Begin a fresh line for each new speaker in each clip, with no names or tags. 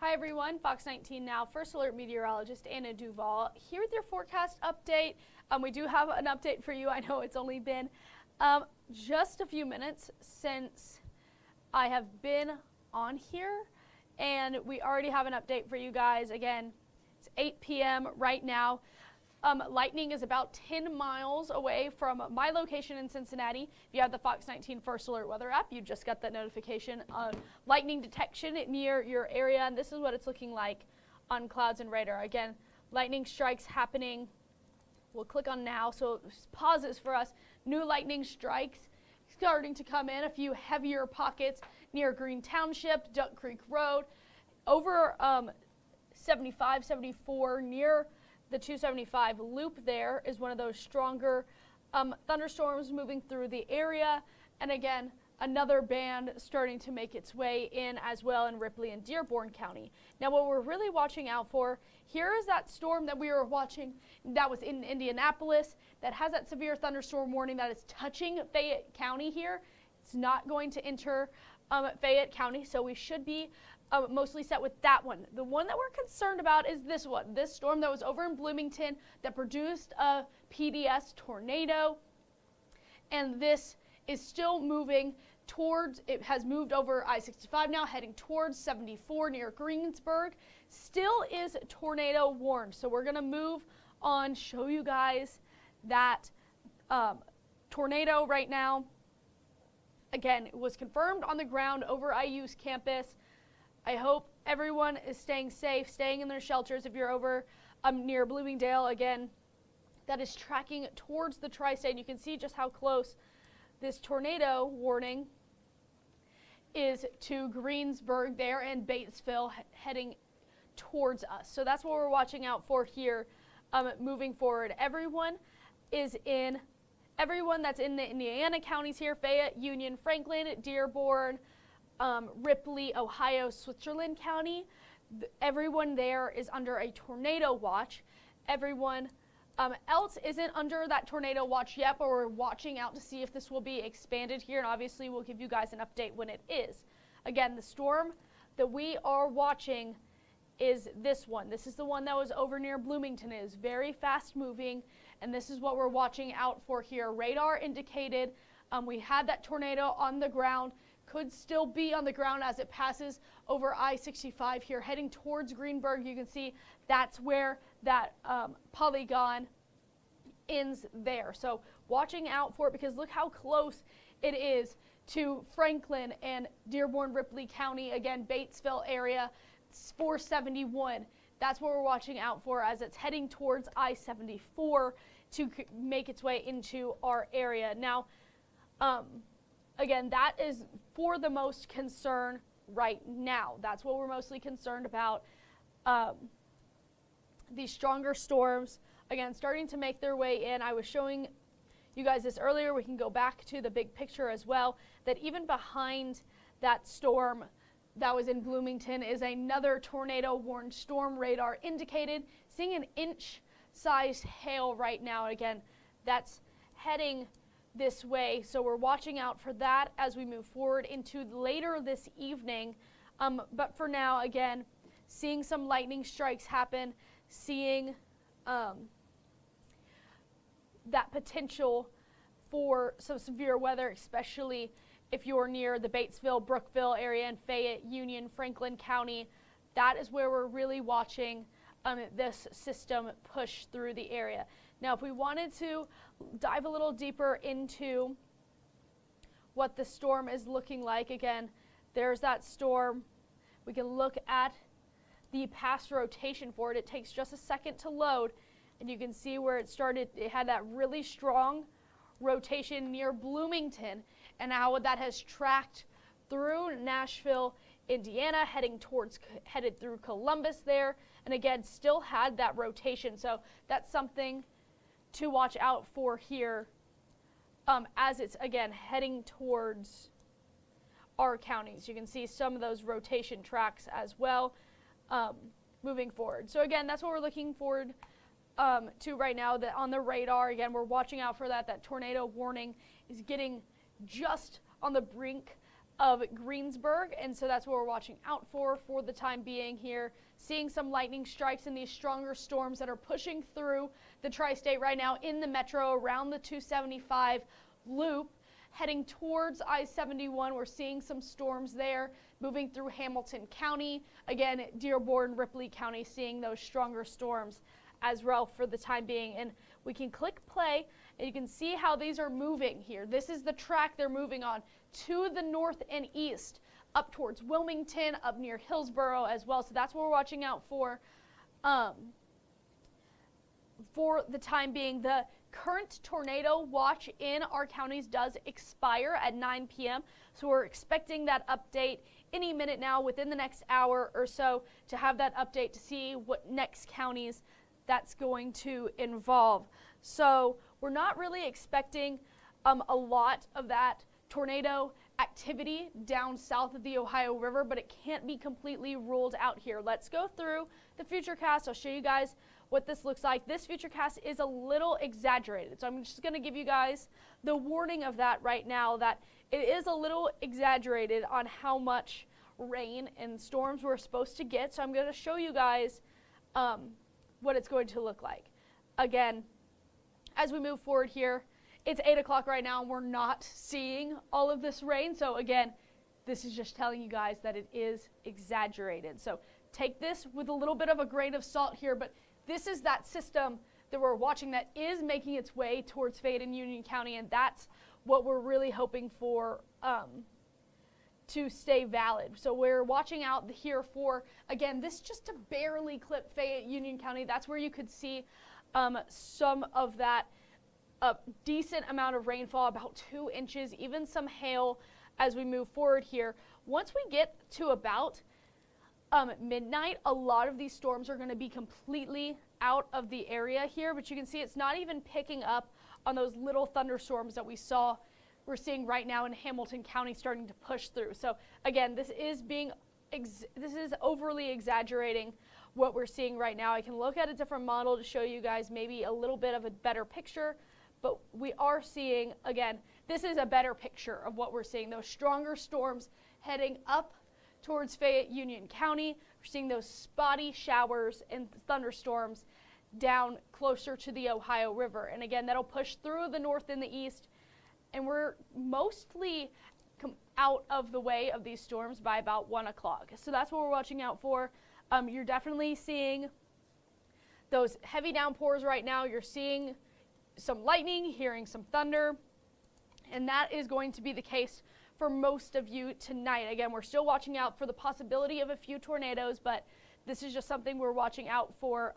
Hi everyone, Fox 19 now, First Alert Meteorologist Anna DuVall here with your forecast update. We do have an update for you. I know it's only been just a few minutes since I have been on here, and we already have an update for you guys. Again, it's 8 p.m. right now. Lightning is about 10 miles away from my location in Cincinnati. If you have the Fox 19 First Alert weather app, you just got that notification on lightning detection near your area, and this is what it's looking like on clouds and radar. Again, lightning strikes happening. We'll click on now, so it pauses for us. New lightning strikes starting to come in. A few heavier pockets near Green Township, Duck Creek Road, over 75, 74 near the 275 loop. There is one of those stronger thunderstorms moving through the area. And again, another band starting to make its way in as well in Ripley and Dearborn County. Now, what we're really watching out for, here is that storm that we were watching that was in Indianapolis that has that severe thunderstorm warning that is touching Fayette County here. It's not going to enter Fayette County, so we should be mostly set with that one. The one that we're concerned about is this one, this storm that was over in Bloomington that produced a PDS tornado, and this is still moving towards, it has moved over I-65 now, heading towards 74 near Greensburg. Still is tornado warned, so we're going to move on, show you guys that tornado right now. Again, it was confirmed on the ground over IU's campus. I hope everyone is staying safe, staying in their shelters. If you're over near Bloomingdale, again, that is tracking towards the tri-state. You can see just how close this tornado warning is to Greensburg there and Batesville heading towards us. So that's what we're watching out for here moving forward. Everyone that's in the Indiana counties here, Fayette, Union, Franklin, Dearborn, Ripley, Ohio, Switzerland County. Everyone there is under a tornado watch. Everyone else isn't under that tornado watch yet, but we're watching out to see if this will be expanded here, and obviously we'll give you guys an update when it is. Again, the storm that we are watching is this one. This is the one that was over near Bloomington. It is very fast moving, and this is what we're watching out for here. Radar indicated we had that tornado on the ground. Could still be on the ground as it passes over I-65 here, heading towards Greenburg. You can see that's where that polygon ends there. So watching out for it, because look how close it is to Franklin and Dearborn, Ripley County. Again, Batesville area, it's 471. That's what we're watching out for as it's heading towards I-74 to make its way into our area. Now, again, that is for the most concern right now. That's what we're mostly concerned about. These stronger storms, again, starting to make their way in. I was showing you guys this earlier. We can go back to the big picture as well, that even behind that storm that was in Bloomington is another tornado warned storm. Radar indicated seeing an inch-sized hail right now. Again, that's heading this way, so we're watching out for that as we move forward into later this evening. But for now, again, seeing some lightning strikes happen, seeing that potential for some severe weather, especially if you're near the Batesville, Brookville area in Fayette, Union, Franklin County. That is where we're really watching this system push through the area. Now, if we wanted to dive a little deeper into what the storm is looking like, again, there's that storm. We can look at the past rotation for it. It takes just a second to load, and you can see where it started. It had that really strong rotation near Bloomington, and how that has tracked through Nashville, Indiana, headed through Columbus there, and again, still had that rotation. So that's something to watch out for here as it's, again, heading towards our counties. You can see some of those rotation tracks as well moving forward. So again, that's what we're looking forward to right now. That on the radar, again, we're watching out for that. That tornado warning is getting just on the brink of Greensburg, and so that's what we're watching out for the time being here. Seeing some lightning strikes and these stronger storms that are pushing through the tri-state right now in the metro around the 275 loop. Heading towards I-71, we're seeing some storms there moving through Hamilton County. Again, Dearborn, Ripley County, seeing those stronger storms as well for the time being. And we can click play and you can see how these are moving here. This is the track they're moving on to the north and east, up towards Wilmington, up near Hillsborough as well. So that's what we're watching out for the time being. The current tornado watch in our counties does expire at 9 p.m. So we're expecting that update any minute now, within the next hour or so, to have that update to see what next counties that's going to involve. So we're not really expecting a lot of that tornado activity down south of the Ohio River, but it can't be completely ruled out here. Let's go through the futurecast. I'll show you guys what this looks like. This futurecast is a little exaggerated, so I'm just going to give you guys the warning of that right now, that it is a little exaggerated on how much rain and storms we're supposed to get. So I'm going to show you guys what it's going to look like. Again, as we move forward here, it's 8 o'clock right now and we're not seeing all of this rain. So again, this is just telling you guys that it is exaggerated. So take this with a little bit of a grain of salt here, but this is that system that we're watching that is making its way towards Fayette and Union County, and that's what we're really hoping for to stay valid. So we're watching out here for, again, this just to barely clip Fayette, Union County. That's where you could see some of that decent amount of rainfall, about 2 inches, even some hail as we move forward here. Once we get to about midnight, a lot of these storms are going to be completely out of the area here, but you can see it's not even picking up on those little thunderstorms that we're seeing right now in Hamilton County starting to push through. So again, this is overly exaggerating what we're seeing right now. I can look at a different model to show you guys maybe a little bit of a better picture, but we are seeing, again, this is a better picture of what we're seeing. Those stronger storms heading up towards Fayette, Union County. We're seeing those spotty showers and thunderstorms down closer to the Ohio River. And again, that'll push through the north and the east. And we're mostly out of the way of these storms by about 1 o'clock. So that's what we're watching out for. You're definitely seeing those heavy downpours right now. You're seeing some lightning, hearing some thunder. And that is going to be the case for most of you tonight. Again, we're still watching out for the possibility of a few tornadoes, but this is just something we're watching out for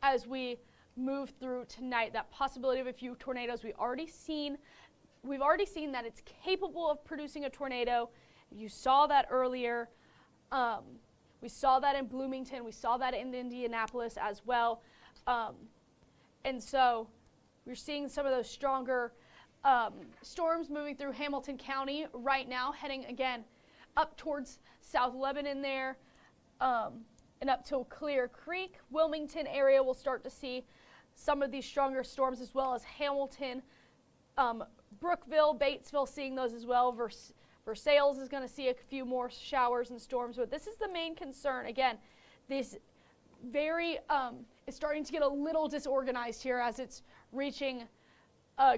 as we move through tonight. That possibility of a few tornadoes. We've already seen that it's capable of producing a tornado. You saw that earlier. We saw that in Bloomington. We saw that in Indianapolis as well. And so we're seeing some of those stronger storms moving through Hamilton County right now, heading again up towards South Lebanon there, and up to Clear Creek. Wilmington area will start to see some of these stronger storms, as well as Hamilton, Brookville, Batesville, seeing those as well. Versailles is going to see a few more showers and storms, but this is the main concern. Again, this it's starting to get a little disorganized here as it's reaching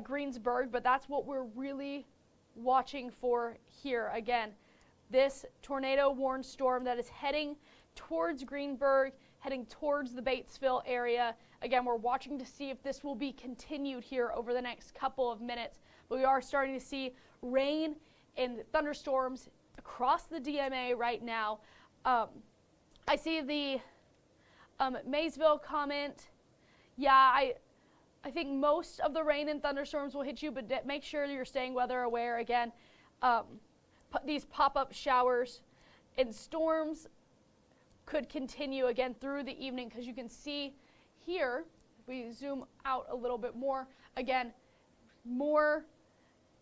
Greensburg, but that's what we're really watching for here. Again, this tornado warned storm that is heading towards Greensburg, heading towards the Batesville area. Again, we're watching to see if this will be continued here over the next couple of minutes. But we are starting to see rain and thunderstorms across the DMA right now. I see the Maysville comment. Yeah, I think most of the rain and thunderstorms will hit you, but make sure you're staying weather aware. Again, these pop-up showers and storms could continue again through the evening, because you can see here, if we zoom out a little bit more, again, more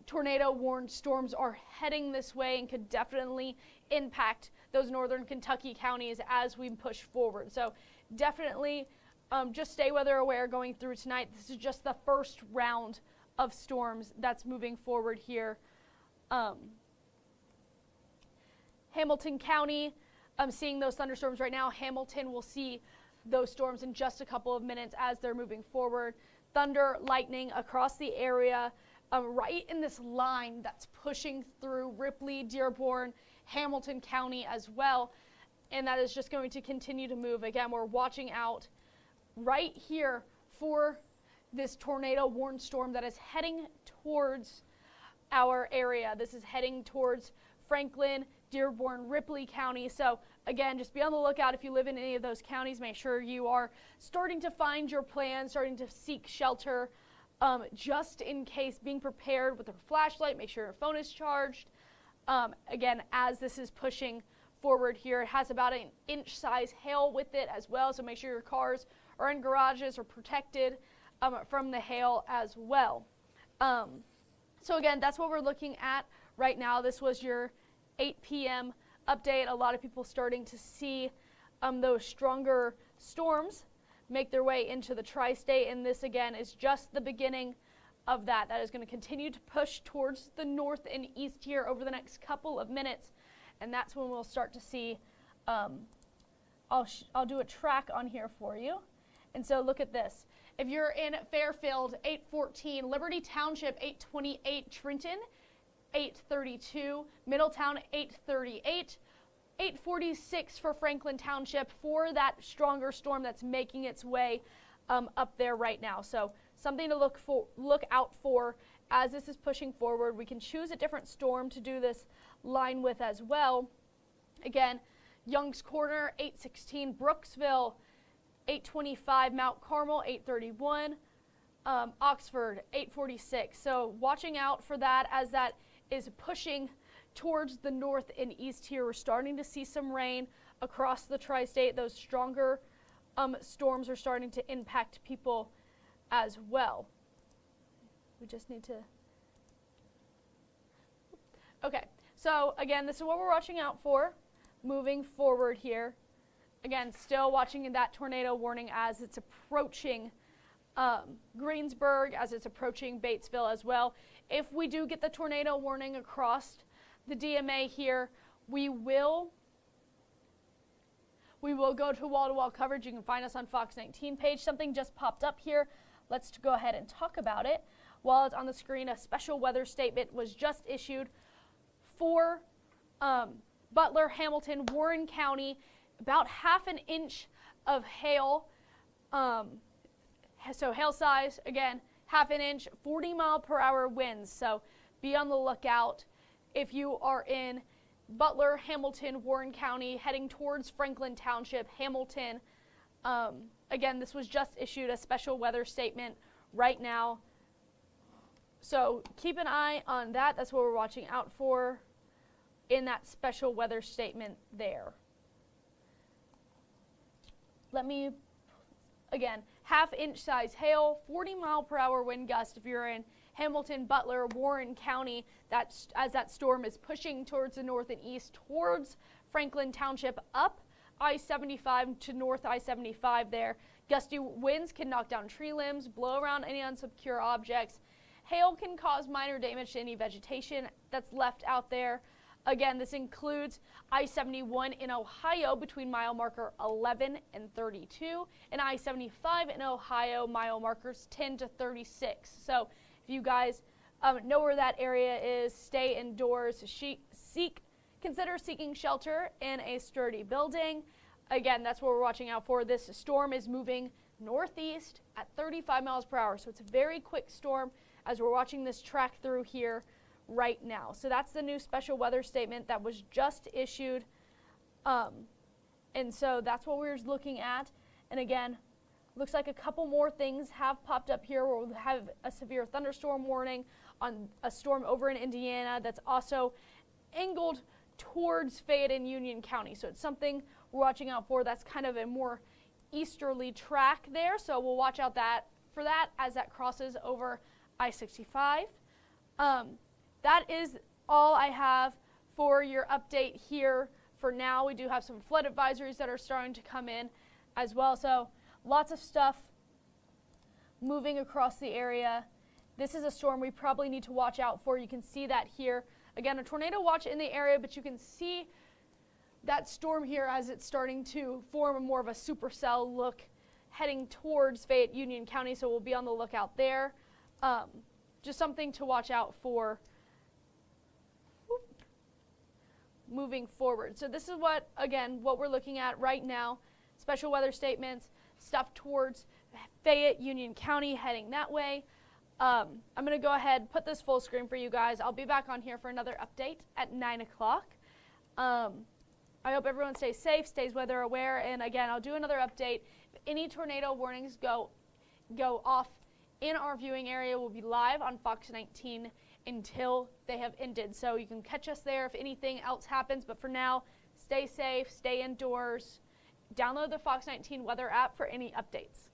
tornado warned storms are heading this way and could definitely impact those northern Kentucky counties as we push forward. So definitely just stay weather aware going through tonight. This is just the first round of storms that's moving forward here Hamilton County, I'm seeing those thunderstorms right now. Hamilton will see those storms in just a couple of minutes as they're moving forward. Thunder, lightning across the area, right in this line that's pushing through Ripley, Dearborn, Hamilton County as well. And that is just going to continue to move. Again, we're watching out right here for this tornado warned storm that is heading towards our area. This is heading towards Franklin, Dearborn, Ripley County. So again, just be on the lookout if you live in any of those counties. Make sure you are starting to find your plan, starting to seek shelter, just in case, being prepared with a flashlight. Make sure your phone is charged. Again, as this is pushing forward here, it has about an inch size hail with it as well. So make sure your cars are in garages or protected from the hail as well. So again, that's what we're looking at right now. This was your 8 p.m. update. A lot of people starting to see those stronger storms make their way into the tri-state, and this again is just the beginning of that. That is going to continue to push towards the north and east here over the next couple of minutes, and that's when we'll start to see, I'll do a track on here for you. And so look at this. If you're in Fairfield, 814, Liberty Township, 828, Trenton, 832, Middletown, 838, 846 for Franklin Township for that stronger storm that's making its way up there right now. So something to look out for as this is pushing forward. We can choose a different storm to do this line with as well. Again, Young's Corner, 816, Brooksville, 825, Mount Carmel, 831, Oxford, 846. So watching out for that as that is pushing towards the north and east here. We're starting to see some rain across the tri-state. Those stronger storms are starting to impact people as well. We just need to... Okay, so again, this is what we're watching out for moving forward here. Again, still watching that tornado warning as it's approaching Greensburg, as it's approaching Batesville as well. If we do get the tornado warning across the DMA here, we will go to wall-to-wall coverage. You can find us on Fox 19 page. Something just popped up here. Let's go ahead and talk about it. While it's on the screen, a special weather statement was just issued for Butler, Hamilton, Warren County. About half an inch of hail. So hail size, again, half an inch, 40-mile-per-hour winds. So be on the lookout if you are in Butler, Hamilton, Warren County, heading towards Franklin Township, Hamilton. Again, this was just issued a special weather statement right now. So keep an eye on that. That's what we're watching out for in that special weather statement there. Again, half-inch size hail, 40-mile-per-hour wind gust if you're in Hamilton, Butler, Warren County, as that storm is pushing towards the north and east towards Franklin Township, up I-75 to north I-75 there. Gusty winds can knock down tree limbs, blow around any unsecure objects. Hail can cause minor damage to any vegetation that's left out there. Again, this includes I-71 in Ohio between mile marker 11 and 32, and I-75 in Ohio mile markers 10 to 36. So if you guys know where that area is, stay indoors, consider seeking shelter in a sturdy building. Again, that's what we're watching out for. This storm is moving northeast at 35 miles per hour, so it's a very quick storm as we're watching this track through here right now. So that's the new special weather statement that was just issued. And so that's what we're looking at. And again, looks like a couple more things have popped up here where we'll have a severe thunderstorm warning on a storm over in Indiana that's also angled towards Fayette and Union County. So it's something we're watching out for. That's kind of a more easterly track there. So we'll watch out for that as that crosses over I-65. That is all I have for your update here for now. We do have some flood advisories that are starting to come in as well. So lots of stuff moving across the area. This is a storm we probably need to watch out for. You can see that here. Again, a tornado watch in the area, but you can see that storm here, as it's starting to form more of a supercell look heading towards Fayette Union County, so we'll be on the lookout there. Just something to watch out for moving forward. So this is what we're looking at right now. Special weather statements, stuff towards Fayette Union County heading that way. I'm going to go ahead, put this full screen for you guys. I'll be back on here for another update at 9 o'clock. I hope everyone stays safe, stays weather aware, and again, I'll do another update. If any tornado warnings go off in our viewing area, we'll be live on Fox 19 until they have ended. So you can catch us there if anything else happens, but for now, stay safe, stay indoors, download the Fox 19 weather app for any updates.